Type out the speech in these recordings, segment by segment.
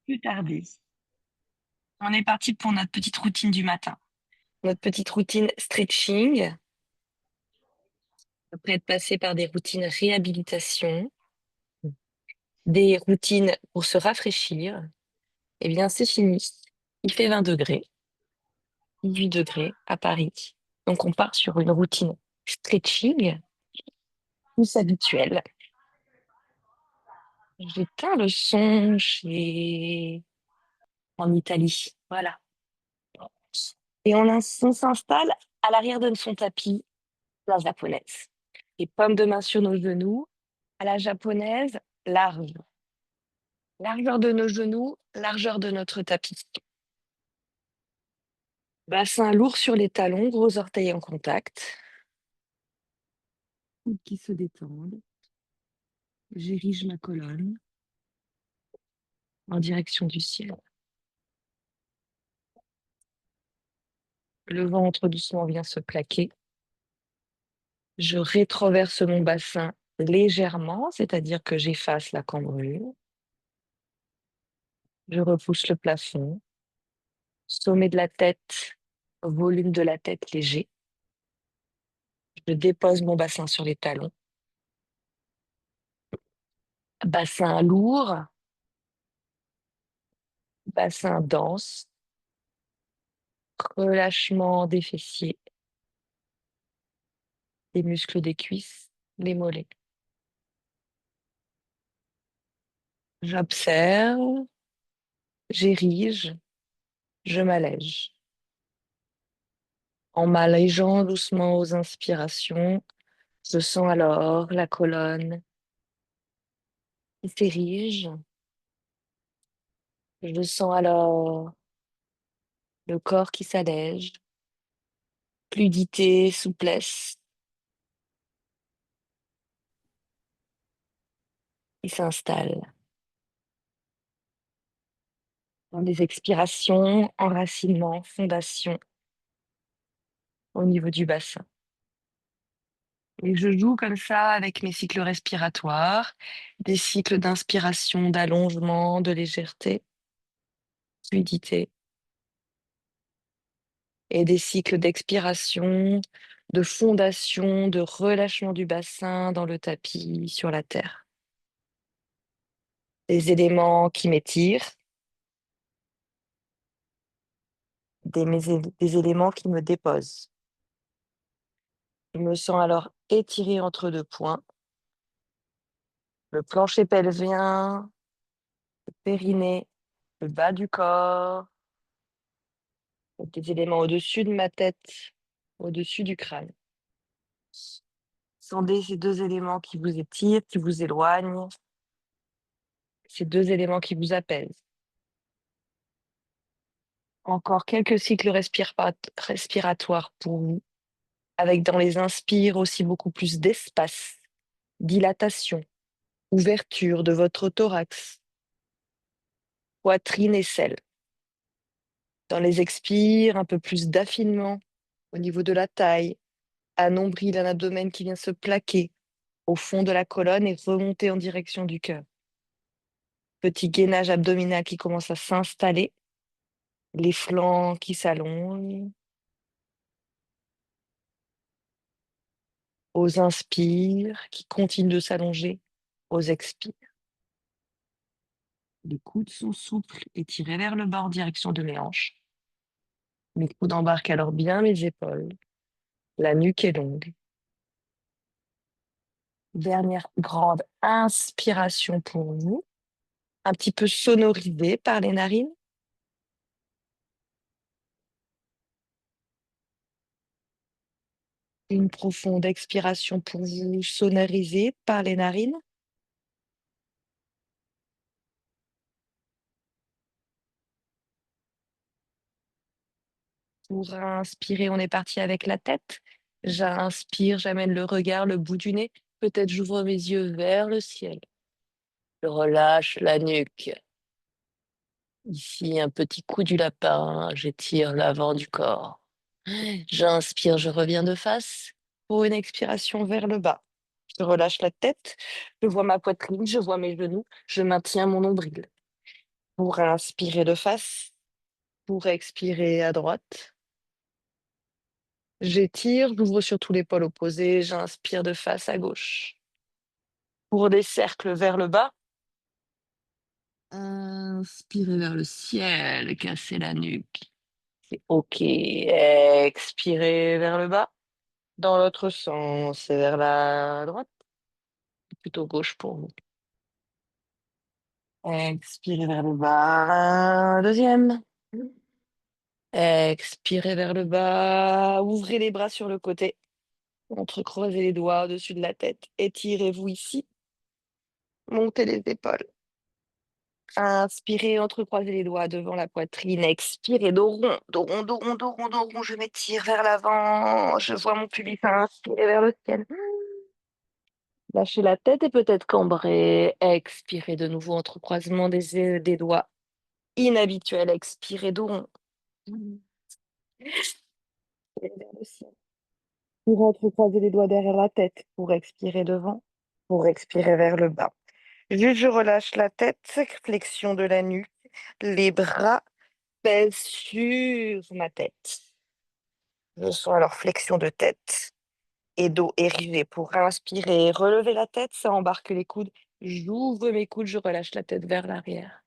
plus tarder. On est parti pour notre petite routine du matin. Notre petite routine stretching, après être passé par des routines réhabilitation, des routines pour se rafraîchir. Eh bien, c'est fini. Il fait 20 degrés, 18 degrés à Paris. Donc, on part sur une routine stretching plus habituelle. J'éteins le son chez... en Italie. Voilà. Et on s'installe à l'arrière de son tapis, la japonaise. Les pommes de main sur nos genoux, à la japonaise, large. Largeur de nos genoux, largeur de notre tapis. Bassin lourd sur les talons, gros orteils en contact. Coudes qui se détendent. J'érige ma colonne en direction du ciel. Le ventre doucement vient se plaquer. Je rétroverse mon bassin légèrement, c'est-à-dire que j'efface la cambrure. Je repousse le plafond. Sommet de la tête, volume de la tête léger. Je dépose mon bassin sur les talons. Bassin lourd, bassin dense, relâchement des fessiers, des muscles des cuisses, les mollets. J'observe, j'érige, je m'allège. En m'allégeant doucement aux inspirations, je sens alors la colonne qui s'érige. Je sens alors le corps qui s'allège, fluidité, souplesse, qui s'installe. Dans les expirations, enracinement, fondation au niveau du bassin. Et je joue comme ça avec mes cycles respiratoires, des cycles d'inspiration, d'allongement, de légèreté, fluidité, et des cycles d'expiration, de fondation, de relâchement du bassin dans le tapis, sur la terre. Des éléments qui m'étirent, des éléments qui me déposent. Je me sens alors étirée entre deux points, le plancher pelvien, le périnée, le bas du corps, des éléments au-dessus de ma tête, au-dessus du crâne. Sentez ces deux éléments qui vous étirent, qui vous éloignent, ces deux éléments qui vous apaisent. Encore quelques cycles respiratoires pour vous, avec dans les inspires aussi beaucoup plus d'espace, dilatation, ouverture de votre thorax, poitrine et selle. Dans les expires, un peu plus d'affinement au niveau de la taille, un nombril, un abdomen qui vient se plaquer au fond de la colonne et remonter en direction du cœur. Petit gainage abdominal qui commence à s'installer, les flancs qui s'allongent. Aux inspires, qui continuent de s'allonger, aux expires. Les coudes sont souples et tirés vers le bas en direction de mes hanches. Mes coudes embarquent alors bien mes épaules. La nuque est longue. Dernière grande inspiration pour vous, un petit peu sonorisée par les narines. Une profonde expiration pour vous, sonorisée par les narines. Pour inspirer, on est parti avec la tête. J'inspire, j'amène le regard, le bout du nez. Peut-être j'ouvre mes yeux vers le ciel. Je relâche la nuque. Ici, un petit coup du lapin. J'étire l'avant du corps. J'inspire, je reviens de face pour une expiration vers le bas. Je relâche la tête. Je vois ma poitrine, je vois mes genoux. Je maintiens mon nombril. Pour inspirer de face, pour expirer à droite. J'étire, j'ouvre sur tous les pôles opposés, j'inspire de face à gauche. Pour des cercles vers le bas, inspirez vers le ciel, cassez la nuque. C'est OK. Expirez vers le bas. Dans l'autre sens, c'est vers la droite, plutôt gauche pour vous. Expirez vers le bas. Deuxième. Expirez vers le bas. Ouvrez les bras sur le côté. Entrecroisez les doigts au-dessus de la tête. Étirez-vous ici. Montez les épaules. Inspirez, entrecroisez les doigts devant la poitrine. Expirez, dos rond, dos rond, dos rond, dos rond, dos rond. Je m'étire vers l'avant. Je vois mon pubis. Inspirez vers le ciel. Lâchez la tête et peut-être cambrez. Expirez de nouveau, entrecroisement des doigts. Inhabituel. Expirez, dos rond. Et vers le ciel. Pour entrecroiser les doigts derrière la tête. Pour expirer devant. Pour expirer vers le bas. Juste, je relâche la tête, flexion de la nuque. Les bras pèsent sur ma tête. Je sens alors flexion de tête et dos érigé. Pour inspirer, relever la tête, ça embarque les coudes. J'ouvre mes coudes, je relâche la tête vers l'arrière.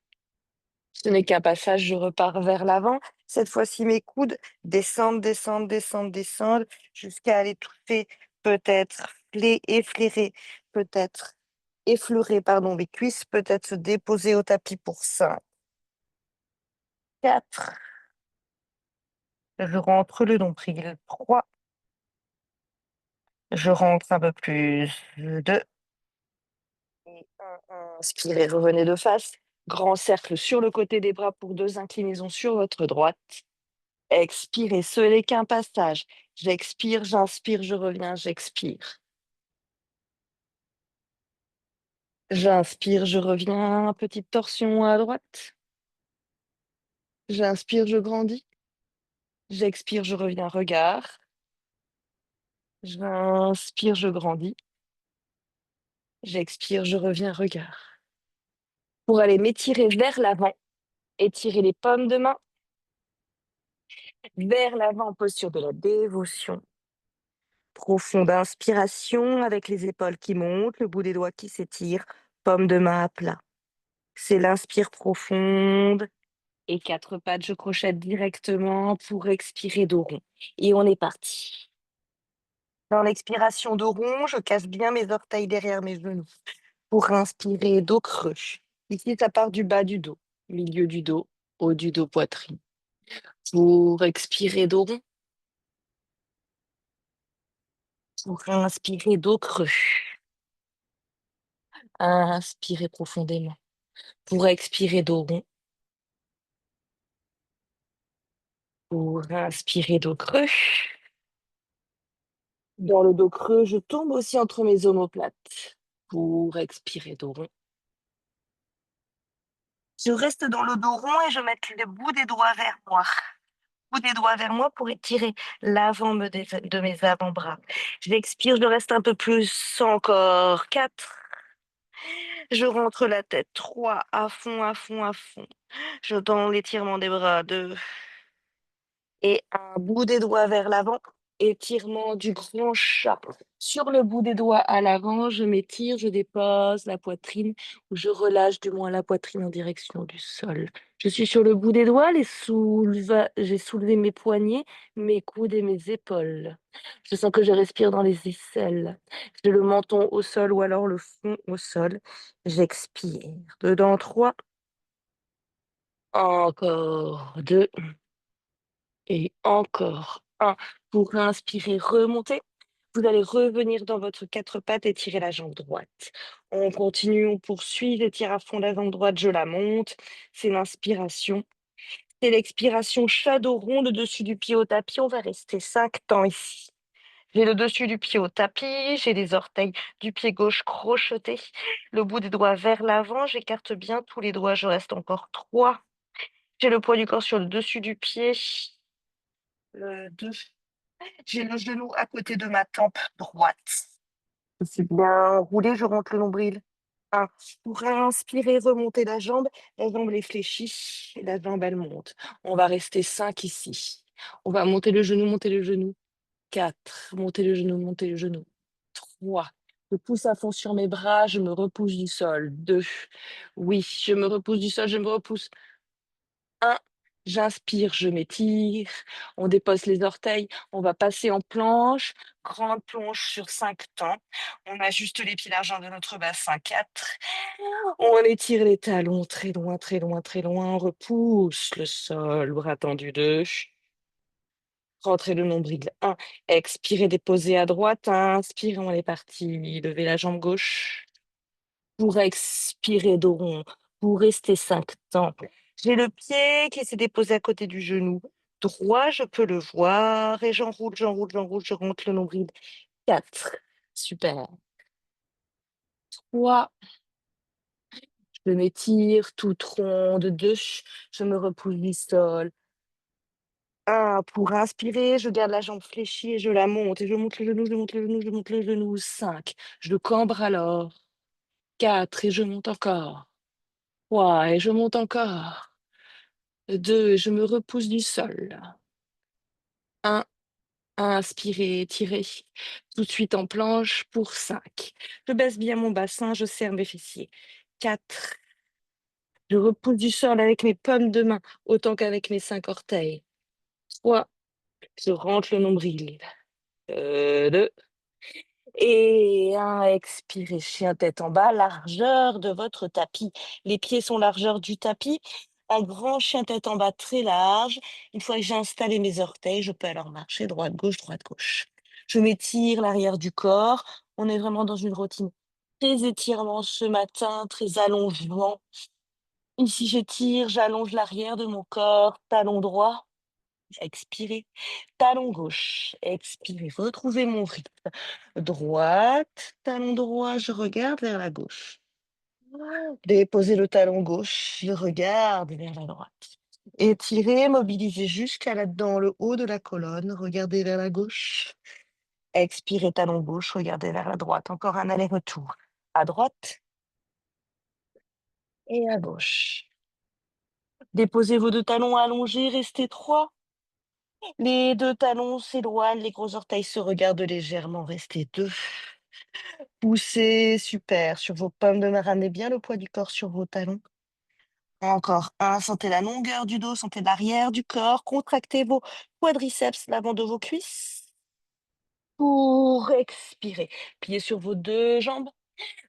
Ce n'est qu'un passage, je repars vers l'avant. Cette fois-ci, mes coudes descendent, descendent, descendent, descendent, jusqu'à aller toucher, peut-être effleurer, peut-être effleurer, pardon, mes cuisses, peut-être se déposer au tapis pour 5, 4. Je rentre le nombril. 3. Je rentre un peu plus. 2. Et 1. Inspirez, revenez de face. Grand cercle sur le côté des bras pour 2 inclinaisons sur votre droite. Expirez, ce n'est qu'un passage. J'expire, j'inspire, je reviens, j'expire. J'inspire, je reviens, petite torsion à droite. J'inspire, je grandis. J'expire, je reviens, regard. J'inspire, je grandis. J'expire, je reviens, regard. Pour aller m'étirer vers l'avant, étirer les paumes de main vers l'avant, posture de la dévotion. Profonde inspiration avec les épaules qui montent, le bout des doigts qui s'étire, paume de main à plat. C'est l'inspire profonde et 4 pattes, je crochette directement pour expirer dos rond. Et on est parti. Dans l'expiration dos rond, je casse bien mes orteils derrière mes genoux. Pour inspirer, dos creux. Ici, ça part du bas du dos, milieu du dos, haut du dos, poitrine. Pour expirer, dos rond. Pour inspirer, dos creux. Inspirez profondément. Pour expirer, dos rond. Pour inspirer, dos creux. Dans le dos creux, je tombe aussi entre mes omoplates. Pour expirer, dos rond. Je reste dans le dos rond et je mets le bout des doigts vers moi. Bout des doigts vers moi pour étirer l'avant de mes avant-bras. J'expire, je reste un peu plus encore. 4. Je rentre la tête. 3. À fond, à fond, à fond. Je tends l'étirement des bras. 2. Et un bout des doigts vers l'avant. Étirement du grand chat. Sur le bout des doigts à l'avant, je m'étire, je dépose la poitrine, ou je relâche du moins la poitrine en direction du sol. Je suis sur le bout des doigts, j'ai soulevé mes poignets, mes coudes et mes épaules. Je sens que je respire dans les aisselles. J'ai le menton au sol ou alors le front au sol. J'expire. Dedans 3. Encore 2. Et encore 1. Pour inspirer, remonter. Vous allez revenir dans votre 4 pattes et tirer la jambe droite. On continue, on poursuit. Je tire à fond la jambe droite, je la monte. C'est l'inspiration. C'est l'expiration, shadow rond, le dessus du pied au tapis. On va rester 5 temps ici. J'ai le dessus du pied au tapis, j'ai les orteils du pied gauche crochetés, le bout des doigts vers l'avant. J'écarte bien tous les doigts, je reste encore 3. J'ai le poids du corps sur le dessus du pied. 2. J'ai le genou à côté de ma tempe droite. Je suis bien roulé, je rentre le nombril. 1. Pour inspirer, remonter la jambe elle est fléchie, et la jambe elle monte. On va rester 5 ici. On va monter le genou, monter le genou. 4. Monter le genou, monter le genou. 3. Je pousse à fond sur mes bras, je me repousse du sol. 2. Oui, je me repousse du sol, je me repousse. 1. J'inspire, je m'étire. On dépose les orteils. On va passer en planche. Grande planche sur 5 temps. On ajuste les pieds largeur de notre bassin. 4. On étire les talons très loin, très loin, très loin. On repousse le sol. Bras tendus. 2. Rentrez le nombril. 1. Expirez, déposez à droite. Inspirez, on est parti. Levez la jambe gauche. Pour expirer dos rond. Pour rester 5 temps. J'ai le pied qui s'est déposé à côté du genou droit, je peux le voir. Et j'enroule, j'enroule, j'enroule, je remonte le nombril. 4. Super. 3. Je m'étire toute ronde. 2. Je me repousse du sol. 1. Pour inspirer, je garde la jambe fléchie et je la monte. Et je monte le genou, je monte le genou, je monte le genou. 5. Je le cambre alors. 4. Et je monte encore. 3. Et je monte encore. 2. Et je me repousse du sol. 1. Inspirez, tirez. Tout de suite en planche pour 5. Je baisse bien mon bassin, je serre mes fessiers. 4. Je repousse du sol avec mes pommes de main, autant qu'avec mes 5 orteils. 3. Je rentre le nombril. 2. Et 1. Expirez, chien tête en bas, largeur de votre tapis. Les pieds sont largeur du tapis. Un grand chien tête en bas très large. Une fois que j'ai installé mes orteils, je peux alors marcher droite, gauche, droite, gauche. Je m'étire l'arrière du corps. On est vraiment dans une routine très étirement ce matin, très allongement. Ici, j'étire, j'allonge l'arrière de mon corps, talon droit. Expirez. Talon gauche. Expirez. Retrouvez mon rythme. Droite, talon droit, je regarde vers la gauche. Déposez le talon gauche, je regarde vers la droite. Étirez, mobilisez jusqu'à dans le haut de la colonne, regardez vers la gauche. Expirez, talon gauche, regardez vers la droite. Encore un aller-retour. À droite et à gauche. Déposez vos 2 talons allongés, restez 3. Les 2 talons s'éloignent, les gros orteils se regardent légèrement, restez 2. Poussez, super. Sur vos pommes de main, ramenez bien le poids du corps sur vos talons. Encore 1. Sentez la longueur du dos, sentez l'arrière du corps. Contractez vos quadriceps, l'avant de vos cuisses. Pour expirer. Pliez sur vos 2 jambes.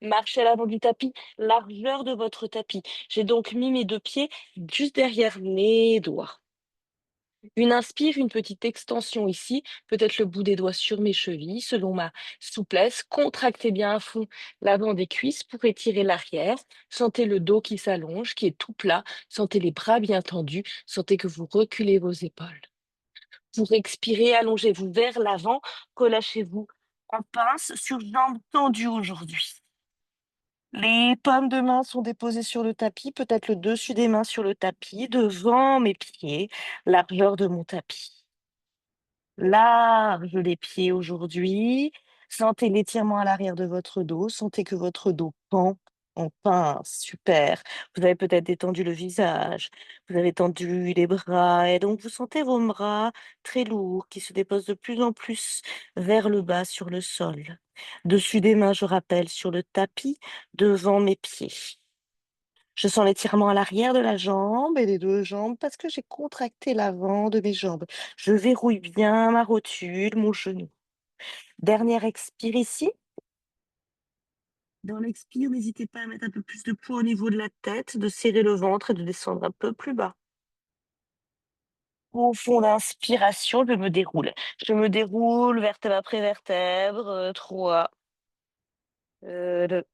Marchez à l'avant du tapis, largeur de votre tapis. J'ai donc mis mes 2 pieds juste derrière mes doigts. Une inspire, une petite extension ici, peut-être le bout des doigts sur mes chevilles, selon ma souplesse. Contractez bien à fond l'avant des cuisses pour étirer l'arrière. Sentez le dos qui s'allonge, qui est tout plat. Sentez les bras bien tendus. Sentez que vous reculez vos épaules. Pour expirer, allongez-vous vers l'avant. Relâchez-vous en pince sur jambes tendues aujourd'hui. Les pommes de main sont déposées sur le tapis, peut-être le dessus des mains sur le tapis, devant mes pieds, largeur de mon tapis. Large les pieds aujourd'hui. Sentez l'étirement à l'arrière de votre dos. Sentez que votre dos pend en pince. Super. Vous avez peut-être détendu le visage. Vous avez tendu les bras. Et donc, vous sentez vos bras très lourds qui se déposent de plus en plus vers le bas sur le sol. Dessus des mains, je rappelle, sur le tapis, devant mes pieds. Je sens l'étirement à l'arrière de la jambe et des 2 jambes parce que j'ai contracté l'avant de mes jambes. Je verrouille bien ma rotule, mon genou. Dernière expire ici. Dans l'expire, n'hésitez pas à mettre un peu plus de poids au niveau de la tête, de serrer le ventre et de descendre un peu plus bas. Au fond d'inspiration, je me déroule. Je me déroule vertèbre après vertèbre. 3, 2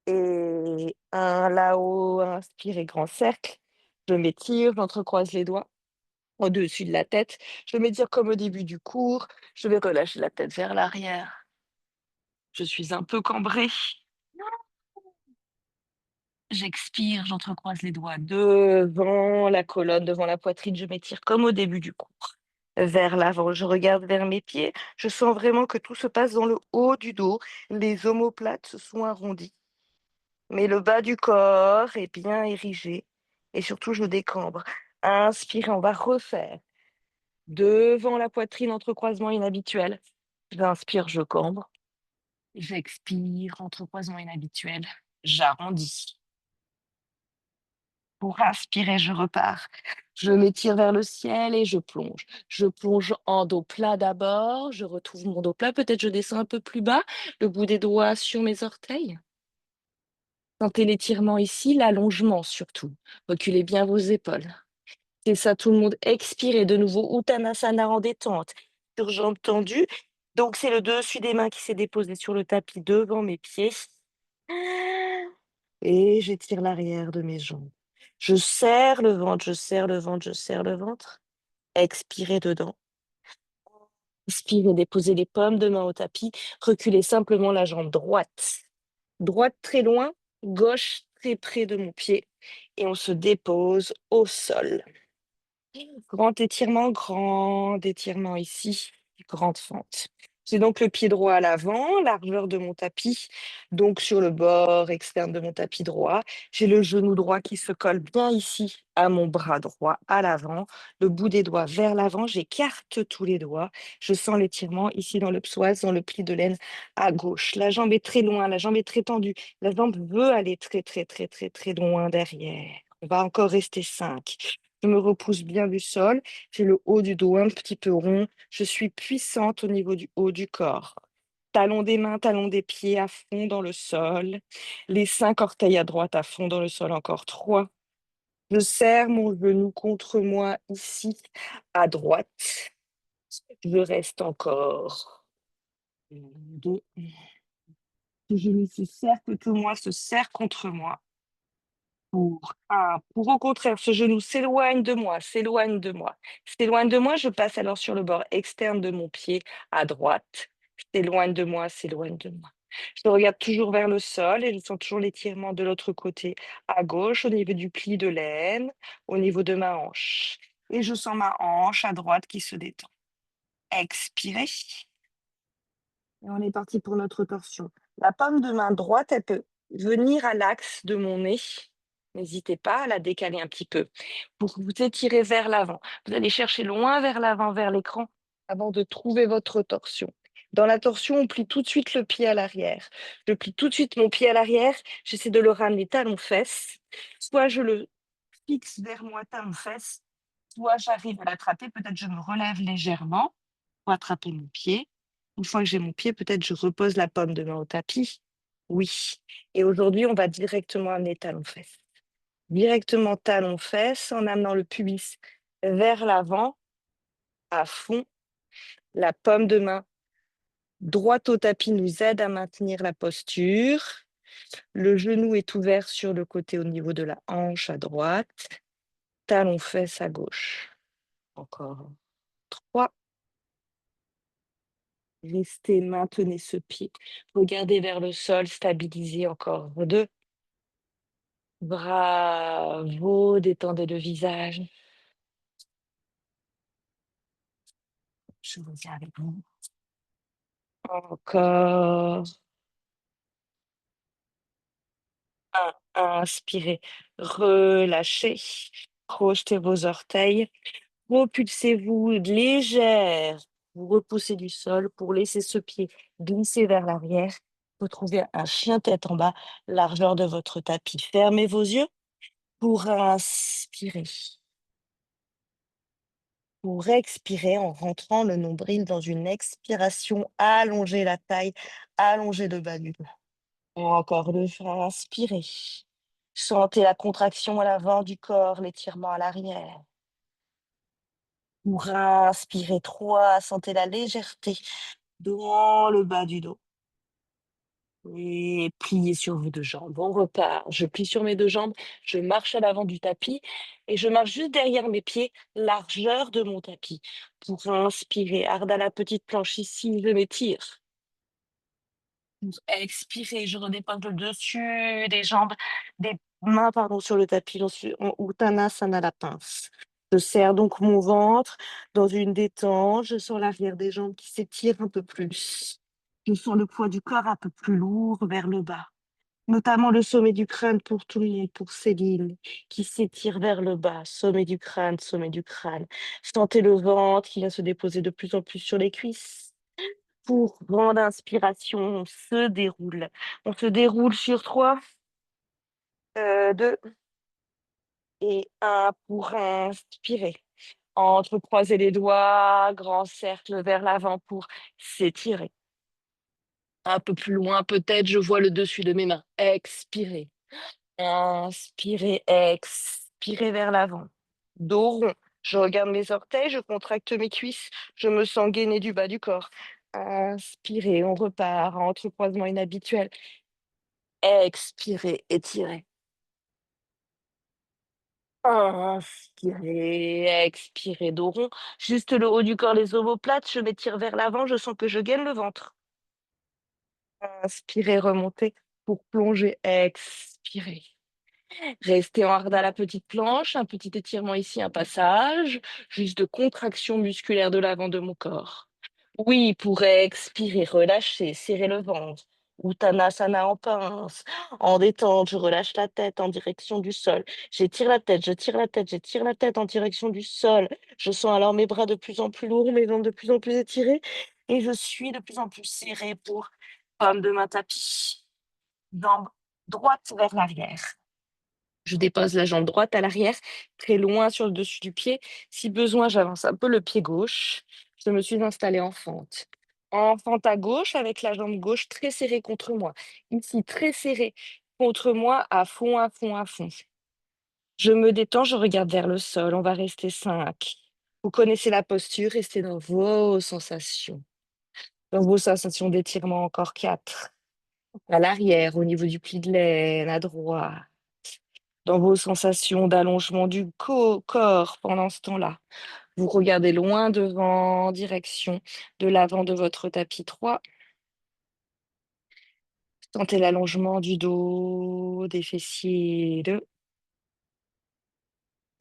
et 1 là-haut. Inspirez, grand cercle. Je m'étire, j'entrecroise les doigts au-dessus de la tête. Je m'étire comme au début du cours. Je vais relâcher la tête vers l'arrière. Je suis un peu cambrée. J'expire, j'entrecroise les doigts devant la colonne, devant la poitrine. Je m'étire comme au début du cours. Vers l'avant, je regarde vers mes pieds. Je sens vraiment que tout se passe dans le haut du dos. Les omoplates se sont arrondies. Mais le bas du corps est bien érigé et surtout je décambre. Inspirez, on va refaire. Devant la poitrine, entrecroisement inhabituel. J'inspire, je cambre. J'expire, entrecroisement inhabituel. J'arrondis. Pour inspirer, je repars. Je m'étire vers le ciel et je plonge. Je plonge en dos plat d'abord. Je retrouve mon dos plat. Peut-être je descends un peu plus bas, le bout des doigts sur mes orteils. Sentez l'étirement ici, l'allongement surtout. Reculez bien vos épaules. C'est ça, tout le monde. Expirez de nouveau. Uttanasana en détente. Sur jambes tendues. Donc, c'est le dessus des mains qui s'est déposé sur le tapis devant mes pieds. Et j'étire l'arrière de mes jambes. Je serre le ventre, je serre le ventre, je serre le ventre. Expirez dedans. Inspirez, déposez les paumes de main au tapis. Reculez simplement la jambe droite. Droite très loin, gauche très près de mon pied. Et on se dépose au sol. Grand étirement ici, grande fente. J'ai donc le pied droit à l'avant, largeur de mon tapis, donc sur le bord externe de mon tapis droit. J'ai le genou droit qui se colle bien ici à mon bras droit à l'avant, le bout des doigts vers l'avant. J'écarte tous les doigts. Je sens l'étirement ici dans le psoas, dans le pli de l'aine à gauche. La jambe est très loin, la jambe est très tendue. La jambe veut aller très, très, très, très, très loin derrière. On va encore rester 5. Je me repousse bien du sol. J'ai le haut du dos un petit peu rond. Je suis puissante au niveau du haut du corps. Talons des mains, talons des pieds à fond dans le sol. Les 5 orteils à droite à fond dans le sol. Encore 3. Je serre mon genou contre moi ici à droite. Je reste encore 2. Le genou se serre, que tout moi se serre contre moi. Pour au contraire, ce genou s'éloigne de moi, s'éloigne de moi. S'éloigne de moi, je passe alors sur le bord externe de mon pied à droite. S'éloigne de moi, s'éloigne de moi. Je regarde toujours vers le sol et je sens toujours l'étirement de l'autre côté à gauche, au niveau du pli de l'aine, au niveau de ma hanche. Et je sens ma hanche à droite qui se détend. Expirez. Et on est parti pour notre torsion. La paume de main droite, elle peut venir à l'axe de mon nez. N'hésitez pas à la décaler un petit peu pour vous étirer vers l'avant. Vous allez chercher loin vers l'avant, vers l'écran, avant de trouver votre torsion. Dans la torsion, on plie tout de suite le pied à l'arrière. Je plie tout de suite mon pied à l'arrière. J'essaie de le ramener talon-fesse. Soit je le fixe vers moi talon-fesse, soit j'arrive à l'attraper. Peut-être je me relève légèrement pour attraper mon pied. Une fois que j'ai mon pied, peut-être je repose la paume de main au tapis. Oui. Et aujourd'hui, on va directement amener talon-fesse. Directement talon-fesse en amenant le pubis vers l'avant, à fond. La paume de main droite au tapis nous aide à maintenir la posture. Le genou est ouvert sur le côté au niveau de la hanche à droite. Talon-fesse à gauche. Encore 3. Restez, maintenez ce pied. Regardez vers le sol, stabilisez encore 2. Bravo, détendez le visage. Je reviens avec vous. Encore. Inspirez, relâchez, projetez vos orteils, propulsez-vous légère. Vous repoussez du sol pour laisser ce pied glisser vers l'arrière. Retrouvez un chien tête en bas, largeur de votre tapis. Fermez vos yeux pour inspirer. Pour expirer en rentrant le nombril dans une expiration, allongez la taille, allongez le bas du dos. Encore 2 fois, inspirez. Sentez la contraction à l'avant du corps, l'étirement à l'arrière. Pour inspirer 3, sentez la légèreté dans le bas du dos. Et pliez sur vos 2 jambes. On repart. Je plie sur mes 2 jambes, je marche à l'avant du tapis et je marche juste derrière mes pieds, largeur de mon tapis. Pour inspirer, arde à la petite planche ici, je m'étire. Expirez, je redépose le dessus des jambes, des mains, pardon, sur le tapis, en Uttanasana, la pince. Je serre donc mon ventre dans une détente. Je sens l'arrière des jambes qui s'étire un peu plus. Je sens le poids du corps un peu plus lourd vers le bas. notamment le sommet du crâne pour tout le monde, pour Céline, qui s'étire vers le bas, sommet du crâne, sommet du crâne. Sentez le ventre qui vient se déposer de plus en plus sur les cuisses. Pour grande inspiration, on se déroule. On se déroule sur trois, deux et un pour inspirer. Entrecroiser les doigts, grand cercle vers l'avant pour s'étirer. Un peu plus loin, peut-être, je vois le dessus de mes mains. Expirez. Inspirez, expirez vers l'avant. Dos rond. Je regarde mes orteils, je contracte mes cuisses, je me sens gainer du bas du corps. Inspirez, on repart, entrecroisement inhabituel. Expirez, étirez. Inspirez, expirez, dos rond. Juste le haut du corps, les omoplates, je m'étire vers l'avant, je sens que je gaine le ventre. Inspirez, remontez pour plonger, expirez. Restez en hard à la petite planche, un petit étirement ici, un passage, juste de contraction musculaire de l'avant de mon corps. Oui, pour expirer, relâcher, serrer le ventre. Uttanasana en pince, en détente, je relâche la tête en direction du sol. J'étire la tête, je tire la tête, j'étire la tête en direction du sol. Je sens alors mes bras de plus en plus lourds, mes jambes de plus en plus étirées et je suis de plus en plus serrée pour pomme de main tapis, jambe droite vers l'arrière. Je dépose la jambe droite à l'arrière, très loin sur le dessus du pied. Si besoin, j'avance un peu le pied gauche. Je me suis installée en fente. En fente à gauche, avec la jambe gauche très serrée contre moi. Ici, très serrée contre moi, à fond, à fond, à fond. Je me détends, je regarde vers le sol. On va rester 5. Vous connaissez la posture, restez dans vos sensations. Dans vos sensations d'étirement, encore 4. À l'arrière, au niveau du pli de l'aine, à droite. Dans vos sensations d'allongement du corps pendant ce temps-là. Vous regardez loin devant, en direction de l'avant de votre tapis 3. Sentez l'allongement du dos, des fessiers 2.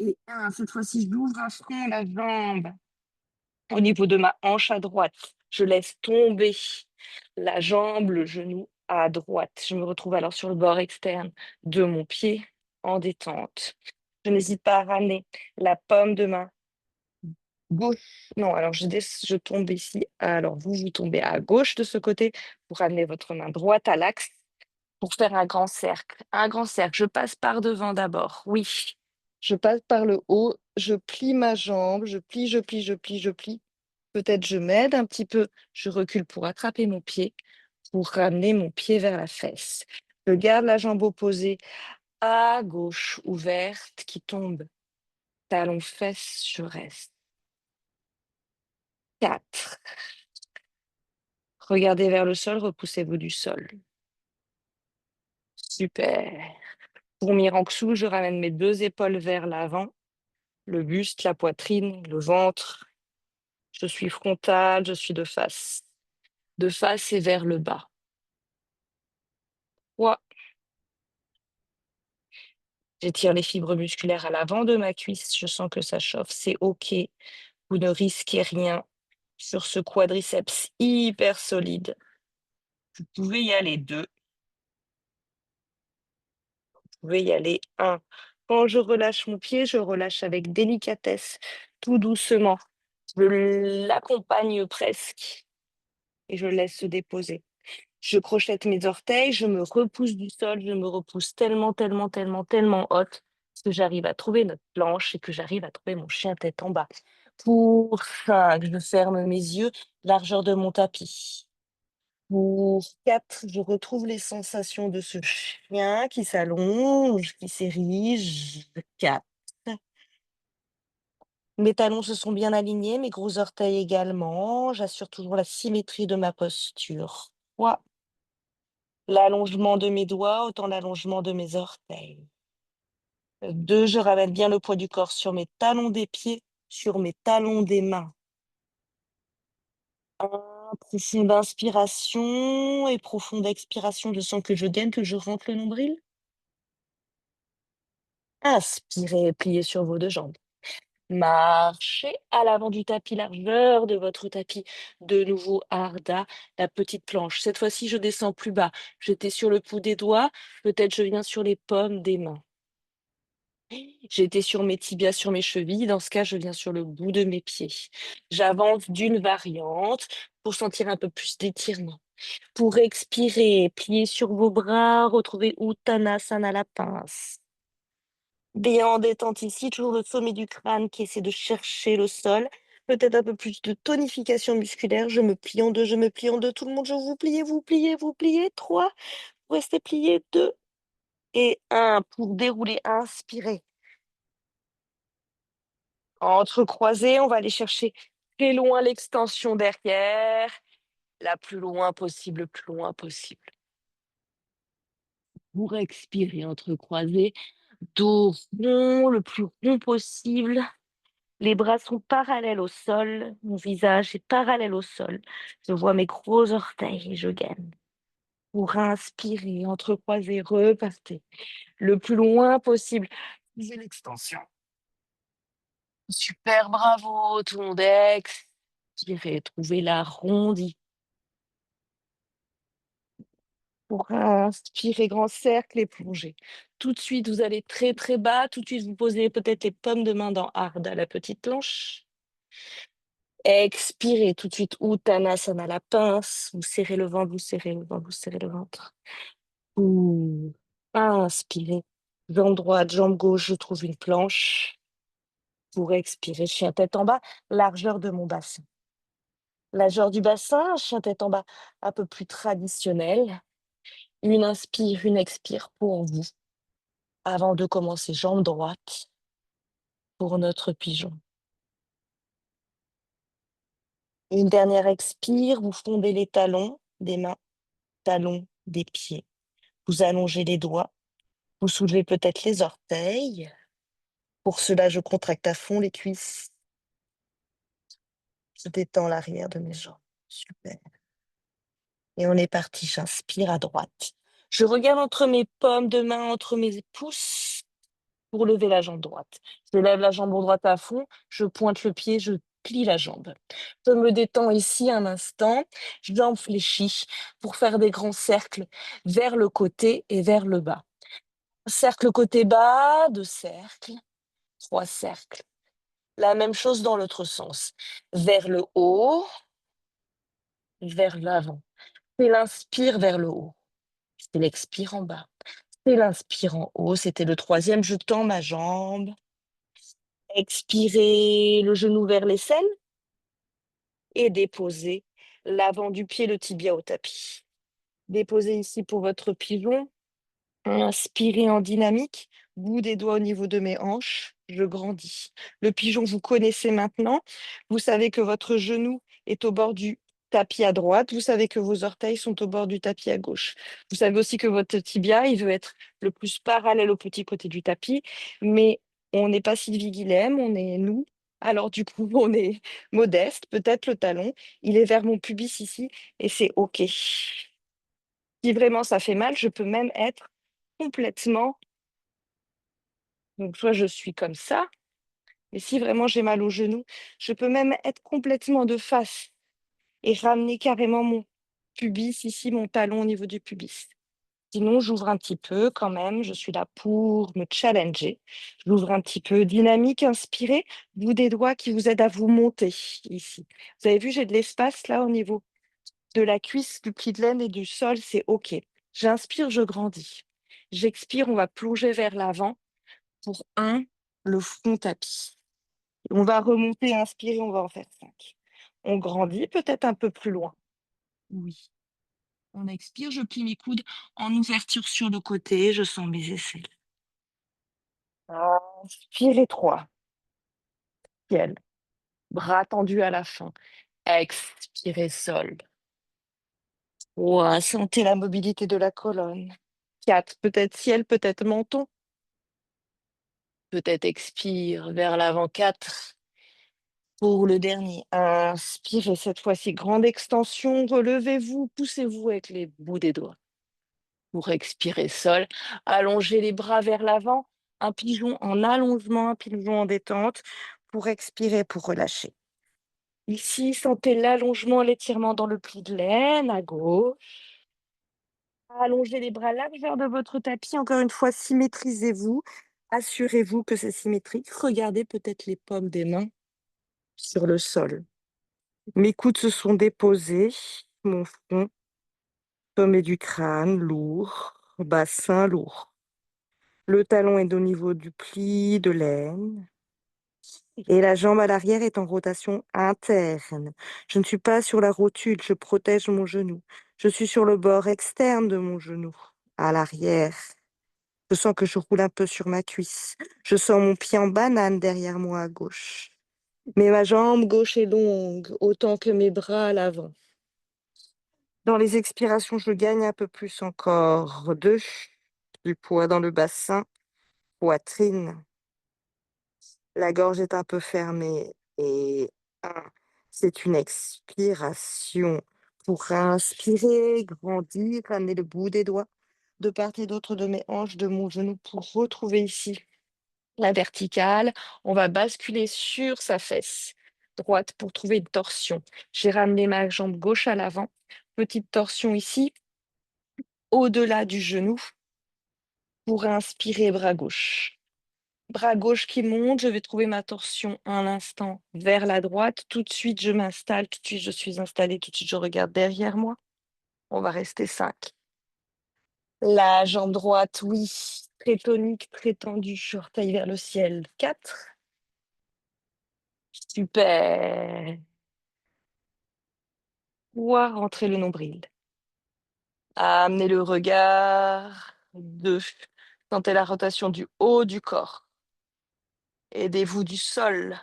Et 1. Cette fois-ci, j'ouvre à fond la jambe au niveau de ma hanche à droite. Je laisse tomber la jambe, le genou à droite. Je me retrouve alors sur le bord externe de mon pied en détente. Je n'hésite pas à ramener la paume de main gauche. Non, alors je tombe ici. Alors vous tombez à gauche de ce côté pour amener votre main droite à l'axe pour faire un grand cercle. Un grand cercle. Je passe par devant d'abord. Oui. Je passe par le haut. Je plie ma jambe. Je plie, je plie, je plie, je plie. Peut-être je m'aide un petit peu. Je recule pour attraper mon pied, pour ramener mon pied vers la fesse. Je garde la jambe opposée à gauche, ouverte, qui tombe. Talon fesse, je reste. 4. Regardez vers le sol, repoussez-vous du sol. Super. Pour Mirangsou, je ramène mes 2 épaules vers l'avant, le buste, la poitrine, le ventre. Je suis frontale, je suis de face. De face et vers le bas. 3. J'étire les fibres musculaires à l'avant de ma cuisse. Je sens que ça chauffe. C'est OK. Vous ne risquez rien sur ce quadriceps hyper solide. Vous pouvez y aller 2. Vous pouvez y aller 1. Quand je relâche mon pied, je relâche avec délicatesse, tout doucement. Je l'accompagne presque et je laisse se déposer. Je crochette mes orteils, je me repousse du sol, je me repousse tellement, tellement, tellement, tellement haute que j'arrive à trouver notre planche et que j'arrive à trouver mon chien tête en bas. Pour 5, je ferme mes yeux, largeur de mon tapis. Pour 4, je retrouve les sensations de ce chien qui s'allonge, qui s'érige. 4. Mes talons se sont bien alignés, mes gros orteils également. J'assure toujours la symétrie de ma posture. 3. L'allongement de mes doigts, autant l'allongement de mes orteils. 2. Je ramène bien le poids du corps sur mes talons des pieds, sur mes talons des mains. 1. Profonde inspiration et profonde expiration. Je sens que je gaine, que je rentre le nombril. Inspirez, pliez sur vos 2 jambes. Marchez à l'avant du tapis, largeur de votre tapis. De nouveau, Arda, la petite planche. Cette fois-ci, je descends plus bas. J'étais sur le bout des doigts. Peut-être je viens sur les pommes des mains. J'étais sur mes tibias, sur mes chevilles. Dans ce cas, je viens sur le bout de mes pieds. J'avance d'une variante pour sentir un peu plus d'étirement. Pour expirer, pliez sur vos bras, retrouvez Uttanasana, la pince. Bien en détente ici, toujours le sommet du crâne qui essaie de chercher le sol. Peut-être un peu plus de tonification musculaire. Je me plie en deux, je me plie en deux. Tout le monde, je vous pliez, vous pliez, vous pliez. Trois, vous restez plié. Deux et un. Pour dérouler, inspirez. Entrecroisez, on va aller chercher très loin l'extension derrière. La plus loin possible, le plus loin possible. Pour expirer, entrecroisez. Dos rond, le plus rond possible. Les bras sont parallèles au sol. Mon visage est parallèle au sol. Je vois mes gros orteils et je gaine. Pour inspirer, entrecroiser, repartez. Le plus loin possible. Visez l'extension. Super, bravo. Tout le monde expirez. Trouvez l'arrondi. Pour inspirer, grand cercle et plongez. Tout de suite, vous allez très très bas. Tout de suite, vous posez peut-être les pommes de main dans Ardha, la petite planche. Expirez tout de suite. Uttanasana, la pince. Vous serrez le ventre, vous serrez le ventre, vous serrez le ventre. Ouh. Inspirez. Jambe droite, jambe gauche, je trouve une planche. Pour expirer, chien tête en bas, largeur de mon bassin. Largeur du bassin, chien tête en bas, un peu plus traditionnel. Une inspire, une expire pour vous. Avant de commencer, jambe droite pour notre pigeon. Une dernière expire, vous fondez les talons des mains, talons des pieds. Vous allongez les doigts, vous soulevez peut-être les orteils. Pour cela, je contracte à fond les cuisses. Je détends l'arrière de mes jambes. Super. Et on est parti. J'inspire à droite. Je regarde entre mes pommes de main, entre mes pouces pour lever la jambe droite. Je lève la jambe droite à fond. Je pointe le pied. Je plie la jambe. Je me détends ici un instant. J'enfléchis pour faire des grands cercles vers le côté et vers le bas. Cercle côté bas, deux cercles, trois cercles. La même chose dans l'autre sens. Vers le haut, vers l'avant. C'est l'inspire vers le haut. C'est l'expire en bas. C'est l'inspire en haut. C'était le troisième. Je tends ma jambe. Expirez le genou vers l'aisselle et déposez l'avant du pied, le tibia au tapis. Déposez ici pour votre pigeon. Inspirez en dynamique, bout des doigts au niveau de mes hanches, je grandis. Le pigeon, vous connaissez maintenant. Vous savez que votre genou est au bord du tapis à droite. Vous savez que vos orteils sont au bord du tapis à gauche. Vous savez aussi que votre tibia, il veut être le plus parallèle au petit côté du tapis. Mais on n'est pas Sylvie Guilhem, on est nous. Alors du coup, on est modeste. Peut-être le talon, il est vers mon pubis ici et c'est OK. Si vraiment ça fait mal, je peux même être complètement. Donc, soit je suis comme ça, mais si vraiment j'ai mal au genou, je peux même être complètement de face et ramener carrément mon pubis ici, mon talon au niveau du pubis. Sinon, j'ouvre un petit peu quand même. Je suis là pour me challenger. J'ouvre un petit peu. Dynamique, inspirez. Bout des doigts qui vous aident à vous monter ici. Vous avez vu, j'ai de l'espace là au niveau de la cuisse, du pli de laine et du sol. C'est OK. J'inspire, je grandis. J'expire, on va plonger vers l'avant. Pour un, le front tapis. On va remonter, inspirer, on va en faire 5. On grandit peut-être un peu plus loin. Oui. On expire, je plie mes coudes en ouverture sur le côté, je sens mes aisselles. Inspirez 3. Ciel. Bras tendus à la fin. Expirez sol. 3. Sentez la mobilité de la colonne. 4. Peut-être ciel, peut-être menton. Peut-être expire vers l'avant. 4. Pour le dernier, inspirez cette fois-ci, grande extension, relevez-vous, poussez-vous avec les bouts des doigts. Pour expirer sol, allongez les bras vers l'avant, un pigeon en allongement, un pigeon en détente. pour expirer, pour relâcher. Ici, sentez l'allongement, l'étirement dans le pli de laine à gauche. Allongez les bras à la largeur de votre tapis. Encore une fois, symétrisez-vous. Assurez-vous que c'est symétrique. Regardez peut-être les paumes des mains sur le sol. Mes coudes se sont déposés. Mon front, sommet du crâne, lourd. Bassin, lourd. Le talon est au niveau du pli de laine. Et la jambe à l'arrière est en rotation interne. Je ne suis pas sur la rotule, je protège mon genou. Je suis sur le bord externe de mon genou, à l'arrière. Je sens que je roule un peu sur ma cuisse. Je sens mon pied en banane derrière moi à gauche. Mais ma jambe gauche est longue, autant que mes bras à l'avant. Dans les expirations, je gagne un peu plus encore. 2, du poids dans le bassin, poitrine. La gorge est un peu fermée. Et 1, c'est une expiration. Pour inspirer, grandir, amener le bout des doigts de part et d'autre de mes hanches, de mon genou pour retrouver ici la verticale. On va basculer sur sa fesse droite pour trouver une torsion. J'ai ramené ma jambe gauche à l'avant. Petite torsion ici, au-delà du genou, pour inspirer bras gauche. Bras gauche qui monte, je vais trouver ma torsion un instant vers la droite. Tout de suite, je m'installe. Tout de suite, je suis installée. Tout de suite, je regarde derrière moi. On va rester 5. La jambe droite, oui, très tonique, très tendue. Je orteil vers le ciel. 4. Super. 3, rentrer le nombril. Amenez le regard. 2. Sentez la rotation du haut du corps. Aidez-vous du sol,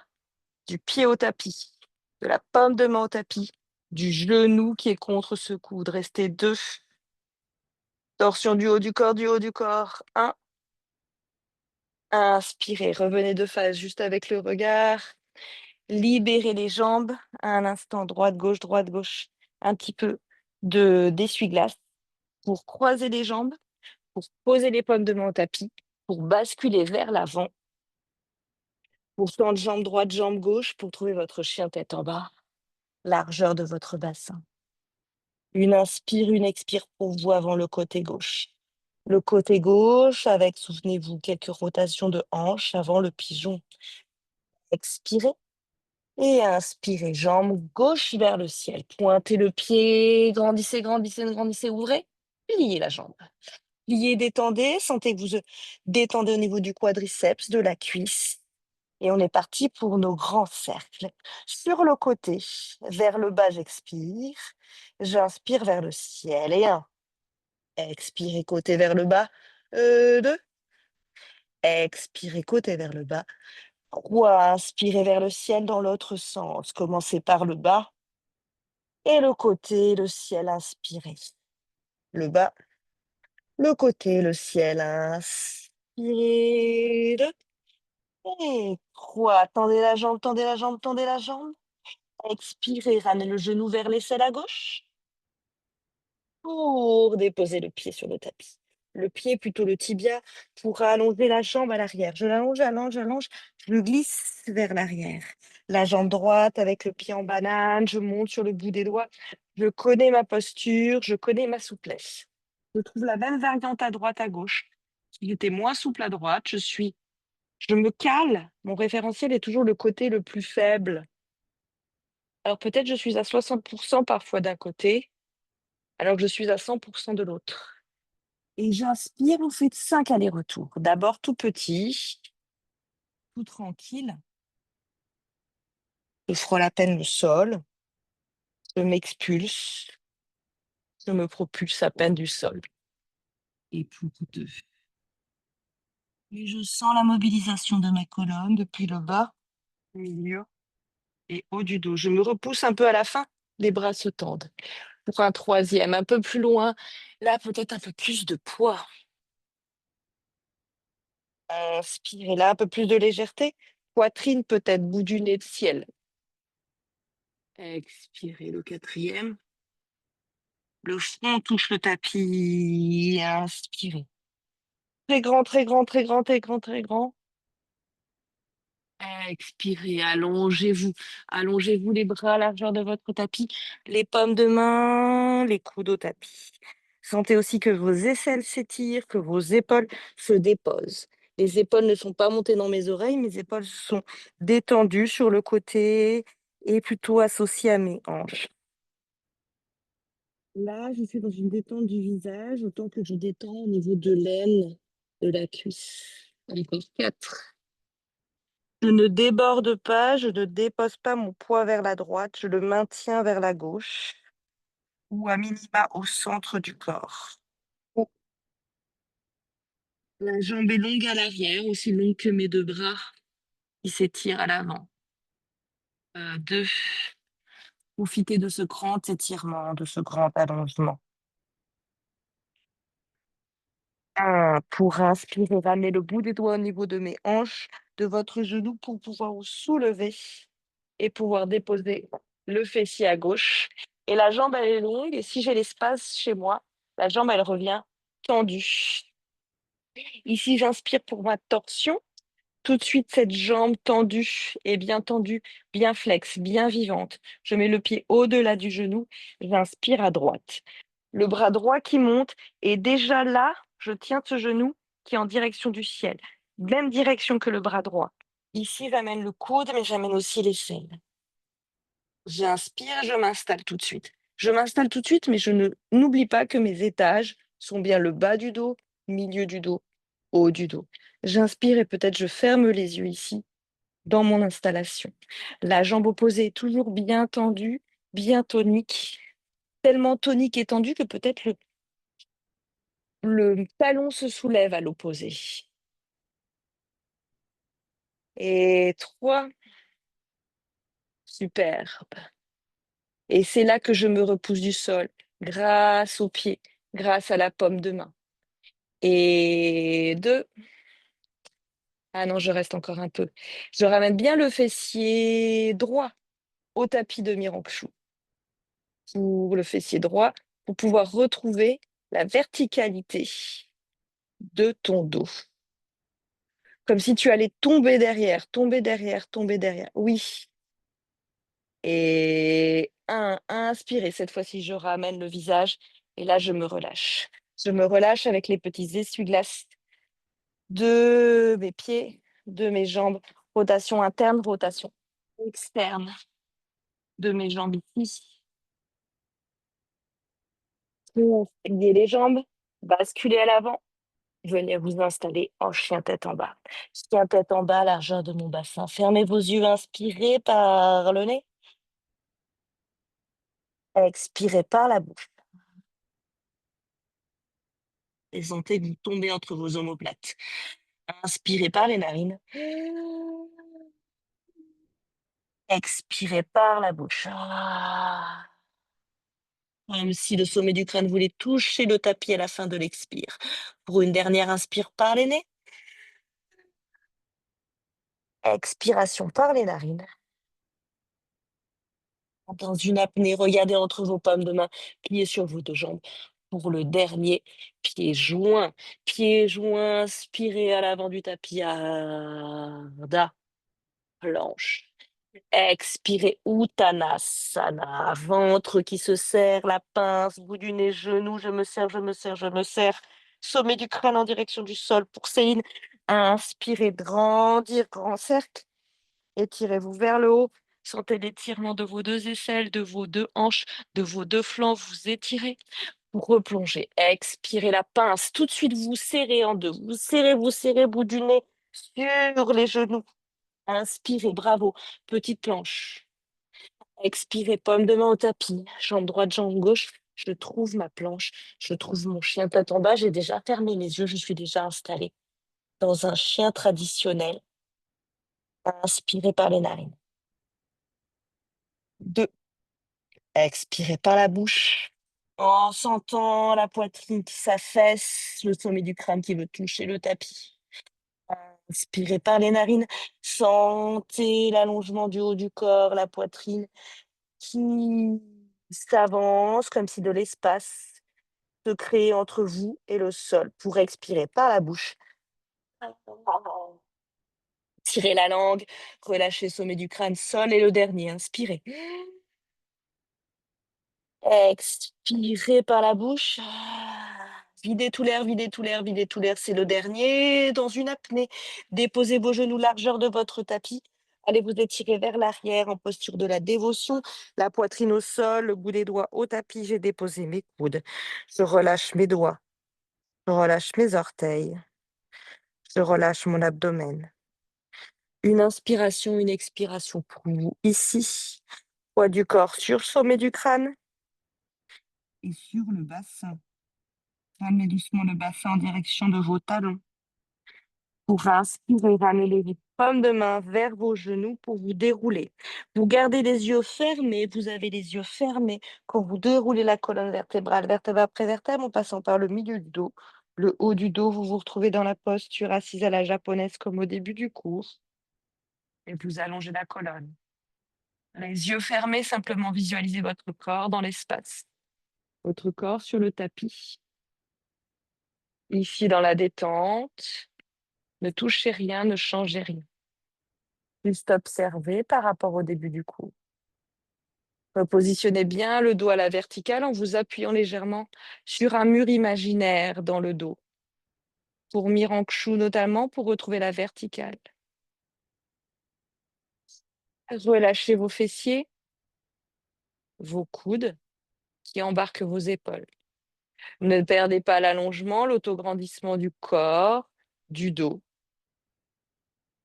du pied au tapis, de la paume de main au tapis, du genou qui est contre ce coude. Restez 2. Torsion du haut du corps, du haut du corps. 1. Inspirez, revenez de face juste avec le regard. Libérez les jambes. Un instant, droite, gauche. Un petit peu d'essuie-glace pour croiser les jambes, pour poser les paumes de main au tapis, pour basculer vers l'avant, pour tendre jambe droite, jambe gauche, pour trouver votre chien tête en bas, largeur de votre bassin. Une inspire, une expire pour vous avant le côté gauche. Le côté gauche avec, souvenez-vous, quelques rotations de hanches avant le pigeon. Expirez et inspirez, jambe gauche vers le ciel. Pointez le pied, grandissez, ouvrez, pliez la jambe. Pliez, détendez, sentez que vous détendez au niveau du quadriceps, de la cuisse. Et on est parti pour nos grands cercles. Sur le côté, vers le bas, j'expire. J'inspire vers le ciel. Et 1. Expirez côté vers le bas. 2. Expirez côté vers le bas. 3. Inspirez vers le ciel dans l'autre sens. Commencez par le bas. Et le côté, le ciel, inspirez. Le bas, le côté, le ciel, inspirez. 2. Et 3. Tendez la jambe, tendez la jambe, tendez la jambe. Expirez, ramenez le genou vers l'aisselle à gauche pour déposer le pied sur le tapis. Le pied, plutôt le tibia, pour allonger la jambe à l'arrière. Je l'allonge, j'allonge, je glisse vers l'arrière. La jambe droite avec le pied en banane, je monte sur le bout des doigts. Je connais ma posture, je connais ma souplesse. Je trouve la même variante à droite, à gauche. Si j'étais moins souple à droite, je me cale. Mon référentiel est toujours le côté le plus faible. Alors peut-être je suis à 60% parfois d'un côté, alors que je suis à 100% de l'autre. Et j'inspire, vous faites 5 allers-retours. D'abord tout petit, tout tranquille. Je frôle à peine le sol. Je m'expulse. Je me propulse à peine du sol. Et plus de 2. Et je sens la mobilisation de ma colonne depuis le bas, milieu et haut du dos. Je me repousse un peu à la fin. Les bras se tendent. Pour un 3e, un peu plus loin. Là, peut-être un peu plus de poids. Inspirez là, un peu plus de légèreté. Poitrine peut-être, bout du nez de ciel. Expirez le 4e. Le front touche le tapis. Inspirez. Très grand, très grand, très grand, très grand, très grand. Expirez, allongez-vous. Allongez-vous les bras à la largeur de votre tapis, les paumes de main, les coudes au tapis. Sentez aussi que vos aisselles s'étirent, que vos épaules se déposent. Les épaules ne sont pas montées dans mes oreilles, mes épaules sont détendues sur le côté et plutôt associées à mes hanches. Là, je suis dans une détente du visage, autant que je détends au niveau de l'aine de la cuisse. Encore 4. Je ne déborde pas, je ne dépose pas mon poids vers la droite, je le maintiens vers la gauche ou à minima au centre du corps. La jambe est longue à l'arrière, aussi longue que mes deux bras qui s'étirent à l'avant. 2. Profitez de ce grand étirement, de ce grand allongement. 1. Pour inspirer, ramenez le bout des doigts au niveau de mes hanches, de votre genou pour pouvoir vous soulever et pouvoir déposer le fessier à gauche. Et la jambe, elle est longue. Et si j'ai l'espace chez moi, la jambe, elle revient tendue. Ici, j'inspire pour ma torsion. Tout de suite, cette jambe tendue, bien flex, bien vivante. Je mets le pied au-delà du genou. J'inspire à droite. Le bras droit qui monte. Et déjà là, je tiens ce genou qui est en direction du ciel. Même direction que le bras droit. Ici, j'amène le coude, mais j'amène aussi l'aisselle. J'inspire, je m'installe tout de suite. Je m'installe tout de suite, mais je ne n'oublie pas que mes étages sont bien le bas du dos, milieu du dos, haut du dos. J'inspire et peut-être je ferme les yeux ici dans mon installation. La jambe opposée est toujours bien tendue, bien tonique, tellement tonique et tendue que peut-être le talon se soulève à l'opposé. Et 3, superbe. Et c'est là que je me repousse du sol, grâce aux pieds, grâce à la paume de main. Et 2, ah non, je reste encore un peu. Je ramène bien le fessier droit au tapis de Miranchou. Pour le fessier droit, pour pouvoir retrouver la verticalité de ton dos. Comme si tu allais tomber derrière, tomber derrière, tomber derrière. Oui. Et inspirez. Cette fois-ci, je ramène le visage et là, je me relâche. Je me relâche avec les petits essuie-glaces de mes pieds, de mes jambes. Rotation interne, rotation externe de mes jambes ici. Pliez les jambes, basculez à l'avant. Venez vous installer en chien tête en bas. Chien tête en bas, largeur de mon bassin. Fermez vos yeux, inspirez par le nez. Expirez par la bouche. Et sentez que vous tombez entre vos omoplates. Inspirez par les narines. Expirez par la bouche. Comme si le sommet du crâne voulait toucher le tapis à la fin de l'expire. Pour une dernière inspire par les nez. Expiration par les narines. Dans une apnée, regardez entre vos paumes de main, pliez sur vos deux jambes. Pour le dernier, pieds joints, inspirez à l'avant du tapis, Ardha, planche. Expirez, Uttanasana, ventre qui se serre, la pince, bout du nez, genou, je me serre, je me serre, je me serre. Sommet du crâne en direction du sol pour Céline. Inspirez, grandir, grand cercle. Étirez-vous vers le haut. Sentez l'étirement de vos deux aisselles, de vos deux hanches, de vos deux flancs. Vous étirez. Vous replongez. Expirez la pince. Tout de suite, vous serrez en deux. Vous serrez, bout du nez sur les genoux. Inspirez, bravo. Petite planche. Expirez, paume de main au tapis. Jambe droite, jambe gauche. Je trouve ma planche. Je trouve mon chien tête en bas. J'ai déjà fermé les yeux. Je suis déjà installée dans un chien traditionnel. Inspirez par les narines. 2. Expirez par la bouche. En sentant la poitrine qui s'affaisse, le sommet du crâne qui veut toucher le tapis. Inspirez par les narines. Sentez l'allongement du haut du corps, la poitrine qui s'avance comme si de l'espace se crée entre vous et le sol pour expirer par la bouche. Tirez la langue, relâchez le sommet du crâne, sol et le dernier. Inspirez. Expirez par la bouche. Videz tout l'air, videz tout l'air, videz tout l'air. C'est le dernier. Dans une apnée, déposez vos genoux largeur de votre tapis. Allez vous étirer vers l'arrière en posture de la dévotion. La poitrine au sol, le bout des doigts au tapis. J'ai déposé mes coudes. Je relâche mes doigts. Je relâche mes orteils. Je relâche mon abdomen. Une inspiration, une expiration pour vous ici. Poids du corps sur le sommet du crâne et sur le bassin. Ramenez doucement le bassin en direction de vos talons. Pour inspirer, ramenez les paumes de main vers vos genoux pour vous dérouler. Vous gardez les yeux fermés, vous avez les yeux fermés quand vous déroulez la colonne vertébrale, vertèbre après vertèbre, en passant par le milieu du dos. Le haut du dos, vous vous retrouvez dans la posture assise à la japonaise comme au début du cours. Et vous allongez la colonne. Les yeux fermés, simplement visualisez votre corps dans l'espace. Votre corps sur le tapis. Ici, dans la détente, ne touchez rien, ne changez rien. Juste observez par rapport au début du cours. Repositionnez bien le dos à la verticale en vous appuyant légèrement sur un mur imaginaire dans le dos. Pour Mirankshu notamment, pour retrouver la verticale. Relâchez vos fessiers, vos coudes qui embarquent vos épaules. Ne perdez pas l'allongement, l'autograndissement du corps, du dos.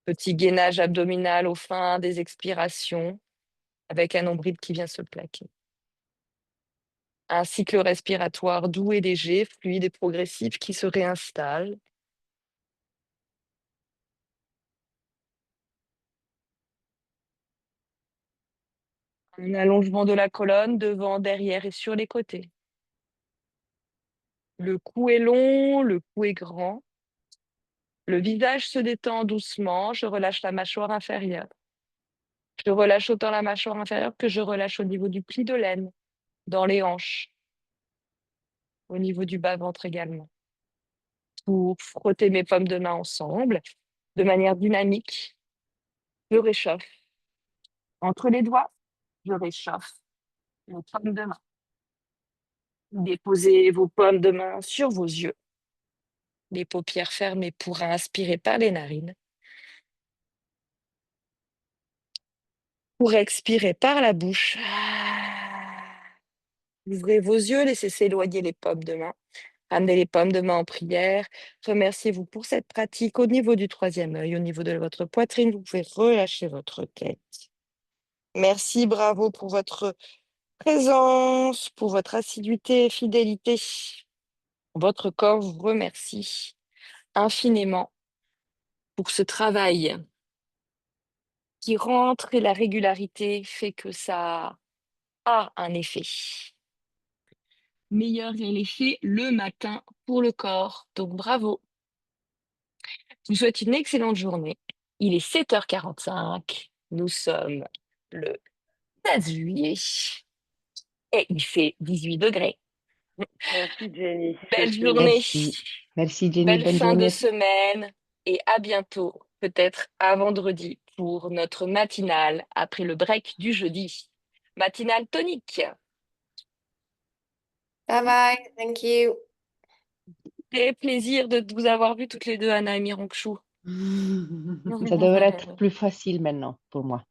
Petit gainage abdominal au fin des expirations avec un nombril qui vient se plaquer. Un cycle respiratoire doux et léger, fluide et progressif qui se réinstalle. Un allongement de la colonne devant, derrière et sur les côtés. Le cou est long, le cou est grand. Le visage se détend doucement. Je relâche la mâchoire inférieure. Je relâche autant la mâchoire inférieure que je relâche au niveau du pli de l'aine, dans les hanches, au niveau du bas-ventre également. Pour frotter mes paumes de main ensemble, de manière dynamique, je réchauffe. Entre les doigts, je réchauffe mes paumes de main. Déposez vos paumes de main sur vos yeux, les paupières fermées pour inspirer par les narines. Pour expirer par la bouche. Ouvrez vos yeux, laissez s'éloigner les paumes de main. Ramenez les paumes de main en prière. Remerciez-vous pour cette pratique au niveau du troisième œil, au niveau de votre poitrine. Vous pouvez relâcher votre tête. Merci, bravo pour votre présence, pour votre assiduité et fidélité. Votre corps vous remercie infiniment pour ce travail qui rentre et la régularité fait que ça a un effet. Meilleur est l'effet le matin pour le corps. Donc bravo. Je vous souhaite une excellente journée. Il est 7h45. Nous sommes le 16 juillet et il fait 18 degrés. Merci Jenny, Belle c'était journée, Merci. Merci Jenny, belle bonne fin de journée. semaine et à bientôt, peut-être à vendredi pour notre matinale après le break du jeudi. Matinale tonique. Bye bye. Thank you. Quel plaisir de vous avoir vu toutes les deux, Anna et Miranchou. Ça devrait être plus facile maintenant pour moi.